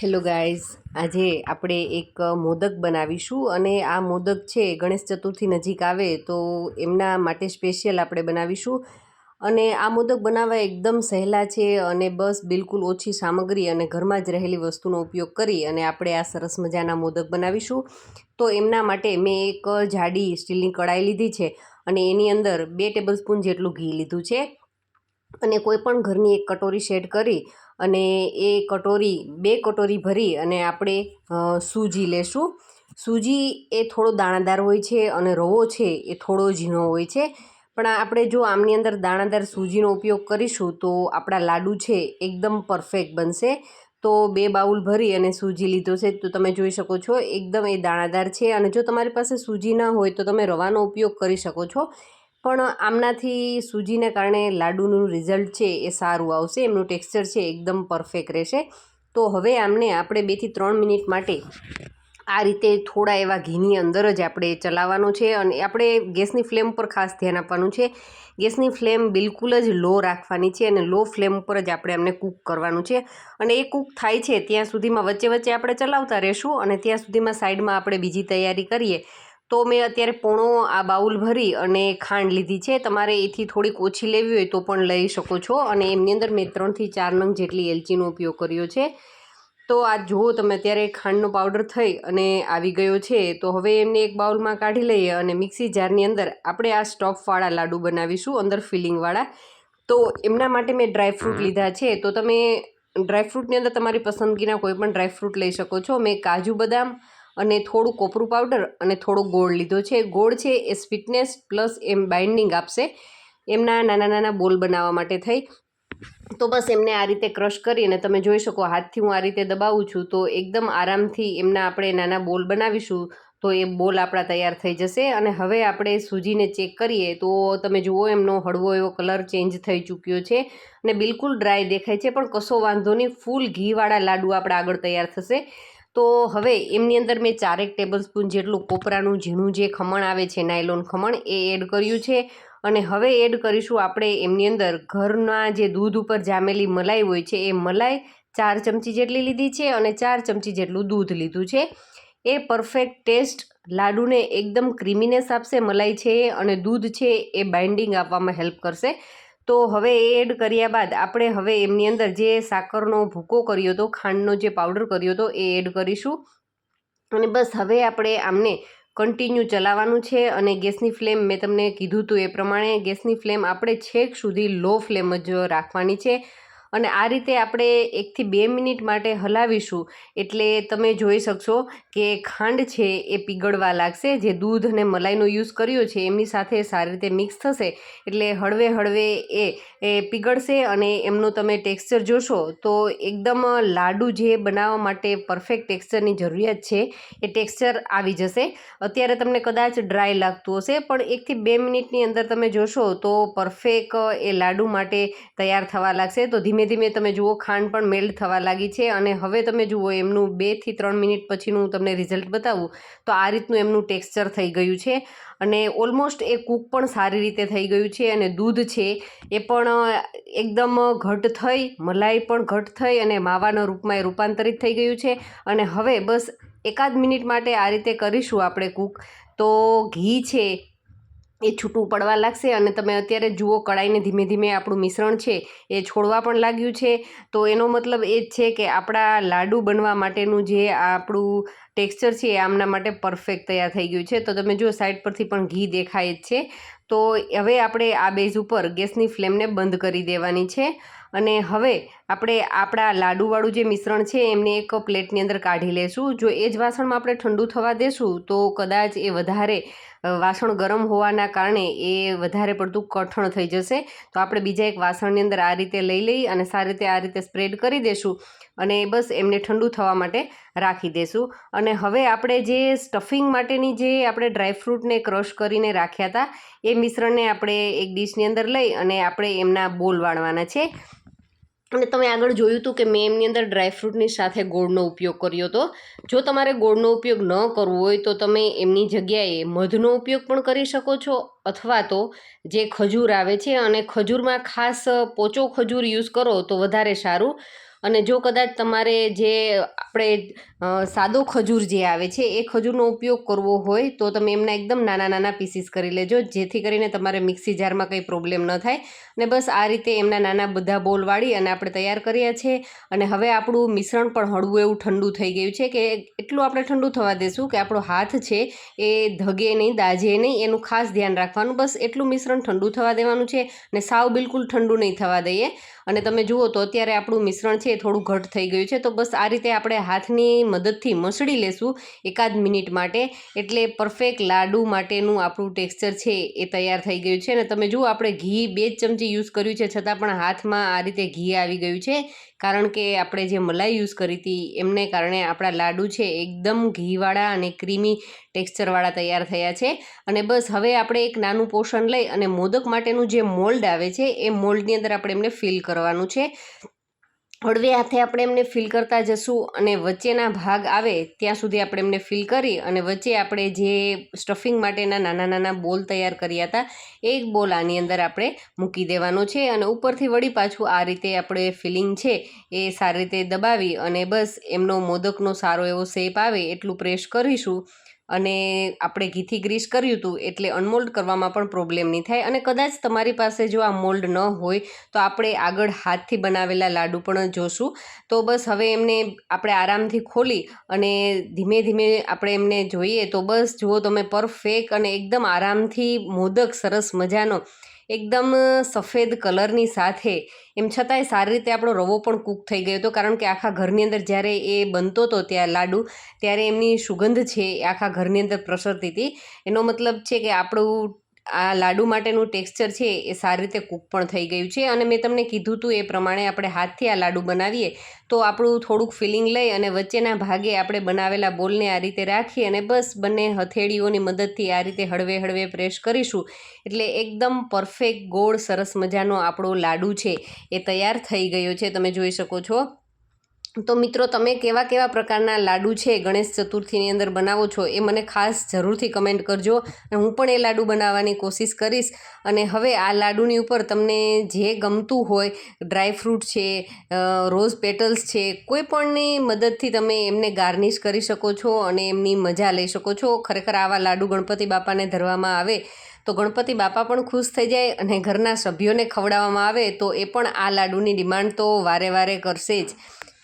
Hello guys, આજે આપણે એક મોદક બનાવીશું અને આ મોદક છે ગણેશ ચતુર્થી નજીક આવે તો એમના માટે સ્પેશિયલ આપણે બનાવીશું. અને આ મોદક બનાવવા એકદમ સહેલા છે અને બસ બિલકુલ ઓછી સામગ્રી અને ઘરમાં જ રહેલી વસ્તુનો ઉપયોગ કરી અને આપણે આ સરસ મજાના મોદક બનાવીશું. તો એમના માટે મેં એક જાડી સ્ટીલની કડાઈ લીધી છે અને એની અંદર 2 ટેબલસ્પૂન જેટલું ઘી લીધું છે. અને કોઈપણ ઘરની એક કટોરી સેટ કરી અને એ કટોરી 2 કટોરી ભરી અને આપણે સૂજી લેશું. સૂજી એ થોડો દાણાદાર હોય છે અને રવો છે એ થોડો ઝીણો હોય છે. પણ આપણે જો આમની અંદર દાણાદાર સૂજીનો ઉપયોગ કરીશું તો આપણા લાડુ છે એકદમ પરફેક્ટ બનશે. તો 2 બાઉલ ભરી અને સૂજી લીધો છે તો તમે જોઈ શકો છો એકદમ એ દાણાદાર છે. અને જો તમારી પાસે સૂજી ના હોય તો તમે રવાનો ઉપયોગ કરી શકો છો. પણ આમનાથી સૂજીને કારણે લાડુનું રિઝલ્ટ છે એ સારું આવશે, એમનું ટેક્સચર છે એકદમ પરફેક્ટ રહેશે. તો હવે આમને આપણે 2 થી 3 મિનિટ માટે આ રીતે થોડા એવા ઘીની અંદર જ આપણે ચલાવવાનું છે. અને આપણે ગેસની ફ્લેમ પર ખાસ ધ્યાન આપવાનું છે. ગેસની ફ્લેમ બિલકુલ જ લો રાખવાની છે અને લો ફ્લેમ પર જ આપણે એમને કૂક કરવાનું છે. અને એ કૂક થાય છે ત્યાં સુધીમાં વચ્ચે વચ્ચે આપણે ચલાવતા રહીશું અને ત્યાં સુધીમાં સાઈડમાં આપણે બીજી તૈયારી કરીએ. તો મેં અત્યારે પોણો આ બાઉલ ભરી અને ખાંડ લીધી છે. તમારે એથી થોડીક ઓછી લેવી હોય તો પણ લઈ શકો છો. અને એમની અંદર મેં 3 થી 4 નંગ જેટલી એલચીનો ઉપયોગ કર્યો છે. તો આ જુઓ તમે અત્યારે ખાંડનો પાવડર થઈ અને આવી ગયો છે. તો હવે એમને એક બાઉલમાં કાઢી લઈએ અને મિક્સી જારની અંદર આપણે આ સ્ટફવાળા લાડુ બનાવીશું, અંદર ફિલિંગવાળા. તો એમના માટે મેં ડ્રાયફ્રૂટ લીધા છે. તો તમે ડ્રાયફ્રૂટની અંદર તમારી પસંદગીના કોઈ પણ ડ્રાયફ્રૂટ લઈ શકો છો. મેં કાજુ બદામ અને થોડું કોપરું પાવડર અને થોડો ગોળ લીધો છે. ગોળ છે એ સ્વીટનેસ પ્લસ એમ બાઇન્ડિંગ આપશે એમના નાના નાના બોલ બનાવવા માટે થઈ. તો બસ એમને આ રીતે ક્રશ કરી અને તમે જોઈ શકો હાથથી હું આ રીતે દબાવું છું તો એકદમ આરામથી એમના આપણે નાના બોલ બનાવીશું. તો એ બોલ આપણા તૈયાર થઈ જશે. અને હવે આપણે સૂજીને ચેક કરીએ તો તમે જુઓ એમનો હળવો એવો કલર ચેન્જ થઈ ચૂક્યો છે અને બિલકુલ ડ્રાય દેખાય છે. પણ કશો વાંધો નહીં, ફૂલ ઘીવાળા લાડુ આપણા આગળ તૈયાર થશે. તો હવે એમની અંદર મેં 4 ટેબલસ્પૂન જેટલું કોપરાનું ઝીણું જે ખમણ આવે છે, નાયલોન ખમણ, એ એડ કર્યું છે. અને હવે એડ કરીશું આપણે એમની અંદર ઘરના જે દૂધ ઉપર જામેલી મલાઈ હોય છે એ મલાઈ 4 ચમચી જેટલી લીધી છે અને 4 ચમચી જેટલું દૂધ લીધું છે. એ પરફેક્ટ ટેસ્ટ લાડુને એકદમ ક્રીમીનેસ આપશે. મલાઈ છે અને દૂધ છે એ બાઇન્ડિંગ આપવામાં હેલ્પ કરશે. તો હવે એ એડ કર્યા બાદ આપણે હવે એમની અંદર જે સાકરનો ભૂકો કર્યો હતો, ખાંડનો જે પાવડર કર્યો હતો એ એડ કરીશું. અને બસ હવે આપણે આમને કન્ટિન્યુ ચલાવવાનું છે. અને ગેસની ફ્લેમ મેં તમને કીધું હતું એ પ્રમાણે ગેસની ફ્લેમ આપણે છેક સુધી લો ફ્લેમ જ રાખવાની છે. અને આ રીતે આપણે 1 થી 2 મિનિટ માટે હલાવીશું એટલે તમે જોઈ શકશો કે ખાંડ છે એ પીગળવા લાગશે. જે દૂધ અને મલાઈનો યુઝ કર્યો છે એમની સાથે સારી રીતે મિક્સ થશે એટલે હળવે હળવે એ પીગળશે. અને એમનું તમે ટેક્સચર જોશો તો એકદમ લાડુ જે બનાવવા માટે પરફેક્ટ ટેક્સચરની જરૂરિયાત છે એ ટેક્સચર આવી જશે. અત્યારે તમને કદાચ ડ્રાય લાગતું હશે પણ 1 થી 2 મિનિટની અંદર તમે જોશો તો પરફેક્ટ એ લાડુ માટે તૈયાર થવા લાગશે. તો ધીમે ધીમે તમે જુઓ ખાંડ પણ મેલ્ટ થવા લાગી છે. અને હવે તમે જુઓ એમનું 2 થી 3 મિનિટ પછીનું હું તમને રિઝલ્ટ બતાવું તો આ રીતનું એમનું ટેક્સચર થઈ ગયું છે. અને ઓલમોસ્ટ એ કૂક પણ સારી રીતે થઈ ગયું છે. અને દૂધ છે એ પણ એકદમ ઘટ થઈ, મલાઈ પણ ઘટ થઈ અને માવાના રૂપમાં એ રૂપાંતરિત થઈ ગયું છે. અને હવે બસ 1 મિનિટ માટે આ રીતે કરીશું આપણે કૂક. તો ઘી છે એ છૂટું પડવા લાગશે અને તમે અત્યારે જુઓ કડાઈને ધીમે ધીમે આપણું મિશ્રણ છે એ છોડવા પણ લાગ્યું છે. તો એનો મતલબ એ જ છે કે આપણા લાડુ બનવા માટેનું જે આપણું ટેક્સચર છે એ આમના માટે પરફેક્ટ તૈયાર થઈ ગયું છે. તો તમે જુઓ સાઈડ પરથી પણ ઘી દેખાય જ છે. તો હવે આપણે આ બેઝ ઉપર ગેસની ફ્લેમને બંધ કરી દેવાની છે. અને હવે આપણે આપણા લાડુવાળું જે મિશ્રણ છે એમને એક પ્લેટની અંદર કાઢી લેશું. જો એ જ વાસણમાં આપણે ઠંડુ થવા દેશું તો કદાચ એ વધારે વાસણ ગરમ હોવાના કારણે એ વધારે પડતું કઠણ થઈ જશે. તો આપણે બીજા એક વાસણની અંદર આ રીતે લઈ અને સારી રીતે આ રીતે સ્પ્રેડ કરી દેશું અને બસ એમને ઠંડુ થવા માટે રાખી દેશું. અને હવે આપણે જે સ્ટફિંગ માટેની જે આપણે ડ્રાયફ્રૂટને ક્રશ કરીને રાખ્યા હતા એ મિશ્રણને આપણે એક ડીશની અંદર લઈ અને આપણે એમના બોલ વાળવાના છે. અને તમે આગળ જોયું હતું કે મેં એમની અંદર ડ્રાયફ્રૂટની સાથે ગોળનો ઉપયોગ કર્યો હતો. જો તમારે ગોળનો ઉપયોગ ન કરવો હોય તો તમે એમની જગ્યાએ મધનો ઉપયોગ પણ કરી શકો છો. અથવા તો જે ખજૂર આવે છે અને ખજૂરમાં ખાસ પોચો ખજૂર યુઝ કરો તો વધારે સારું. અને જો કદાચ તમારે જે આપણે સાદો ખજૂર જે આવે છે એ ખજૂરનો ઉપયોગ કરવો હોય તો તમે એમના એકદમ નાના નાના પીસીસ કરી લેજો, જેથી કરીને તમારે મિક્સી જારમાં કંઈ પ્રોબ્લેમ ન થાય. અને બસ આ રીતે એમના નાના બધા બોલ વાળી અને આપણે તૈયાર કર્યા છે. અને હવે આપણું મિશ્રણ પણ હળવું એવું ઠંડુ થઈ ગયું છે કે એટલું આપણે ઠંડુ થવા દેશું કે આપણો હાથ છે એ ધગે નહીં, દાજે નહીં, એનું ખાસ ધ્યાન રાખવાનું. બસ એટલું મિશ્રણ ઠંડુ થવા દેવાનું છે અને સાવ બિલકુલ ઠંડુ નહીં થવા દઈએ. અને તમે જુઓ તો અત્યારે આપણું મિશ્રણ છે થોડું ઘટ થઈ ગયું છે, તો બસ આ રીતે આપણે હાથની મદદથી મસળી લેશું એકાદ મિનિટ માટે, એટલે પરફેક્ટ લાડુ માટેનું આપણું ટેક્સચર છે એ તૈયાર થઈ ગયું છે. અને તમે જુઓ આપણે ઘી 2 જ ચમચી યુઝ કર્યું છે, છતાં પણ હાથમાં આ રીતે ઘી આવી ગયું છે, કારણ કે આપણે જે મલાઈ યુઝ કરી હતી એમને કારણે આપણા લાડુ છે એકદમ ઘીવાળા અને ક્રીમી ટેક્સચરવાળા તૈયાર થયા છે. અને બસ હવે આપણે એક નાનું પોર્શન લઈ અને મોદક માટેનું જે મોલ્ડ આવે છે એ મોલ્ડની અંદર આપણે એમને ફિલ કરવાનું છે. હળવે હાથે આપણે એમને ફિલ કરતા જશું અને વચ્ચેના ભાગ આવે ત્યાં સુધી આપણે એમને ફિલ કરી અને વચ્ચે આપણે જે સ્ટફિંગ માટેના નાના નાના બોલ તૈયાર કર્યા હતા એક બોલ આની અંદર આપણે મૂકી દેવાનો છે. અને ઉપરથી વળી પાછું આ રીતે આપણે ફિલિંગ છે એ સારી રીતે દબાવી અને બસ એમનો મોદકનો સારો એવો શેપ આવે એટલું પ્રેસ કરીશું. અને આપણે ઘીથી ગ્રીસ કર્યું હતું એટલે અનમોલ્ડ કરવામાં પણ પ્રોબ્લેમ નહીં થાય. અને કદાચ તમારી પાસે જો આ મોલ્ડ ન હોય તો આપણે આગળ હાથથી બનાવેલા લાડુ પણ જોશું. તો બસ હવે એમને આપણે આરામથી ખોલી અને ધીમે ધીમે આપણે એમને જોઈએ તો બસ જુઓ તમે પરફેક્ટ અને એકદમ આરામથી મોદક સરસ મજાનો એકદમ સફેદ કલરની સાથે, એમ છતાંય સારી રીતે આપણો રવો પણ કૂક થઈ ગયો હતો, કારણ કે આખા ઘરની અંદર જ્યારે એ બનતો હતો ત્યાં લાડુ ત્યારે એમની સુગંધ છે એ આખા ઘરની અંદર પ્રસરતી હતી. એનો મતલબ છે કે આપણું આ લાડુ માટેનું ટેક્સચર છે એ સારી રીતે કૂક પણ થઈ ગયું છે. અને મેં તમને કીધું હતું એ પ્રમાણે આપણે હાથથી આ લાડુ બનાવીએ તો આપણું થોડુંક ફિલિંગ લઈ અને વચ્ચેના ભાગે આપણે બનાવેલા બોલને આ રીતે રાખી અને બસ બંને હથેળીઓની મદદથી આ રીતે હળવે હળવે પ્રેસ કરીશું એટલે એકદમ પરફેક્ટ ગોળ સરસ મજાનો આપણો લાડુ છે એ તૈયાર થઈ ગયો છે, તમે જોઈ શકો છો. તો મિત્રો, તમે કેવા કેવા પ્રકારના લાડુ છે ગણેશ ચતુર્થીની અંદર બનાવો છો એ મને ખાસ જરૂરથી કમેન્ટ કરજો, અને હું પણ એ લાડુ બનાવવાની કોશિશ કરીશ. અને હવે આ લાડુની ઉપર તમને જે ગમતું હોય, ડ્રાયફ્રૂટ છે, રોઝ પેટલ્સ છે, કોઈ પણની મદદથી તમે એમને ગાર્નિશ કરી શકો છો અને એમની મજા લઈ શકો છો. ખરેખર આવા લાડુ ગણપતિ બાપાને ધરવામાં આવે તો ગણપતિ બાપા પણ ખુશ થઈ જાય અને ઘરના સભ્યોને ખવડાવવામાં આવે તો એ પણ આ લાડુની ડિમાન્ડ તો વારે વારે કરશે જ.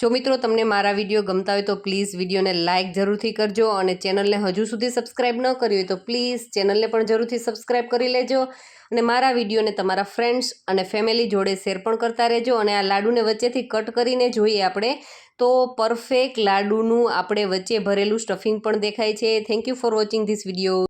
જો મિત્રો તમને મારા વિડીયો ગમતા હોય તો પ્લીઝ વિડીયોને લાઇક જરૂરથી કરજો, અને ચેનલને હજુ સુધી સબસ્ક્રાઈબ ન કરી હોય તો પ્લીઝ ચેનલને પણ જરૂરથી સબસ્ક્રાઈબ કરી લેજો. અને મારા વિડીયોને તમારા ફ્રેન્ડ્સ અને ફેમિલી જોડે શેર પણ કરતા રહેજો. અને આ લાડુને વચ્ચેથી કટ કરીને જોઈએ આપણે તો પરફેક્ટ લાડુનું આપણે વચ્ચે ભરેલું સ્ટફિંગ પણ દેખાય છે. Thank you for watching this video.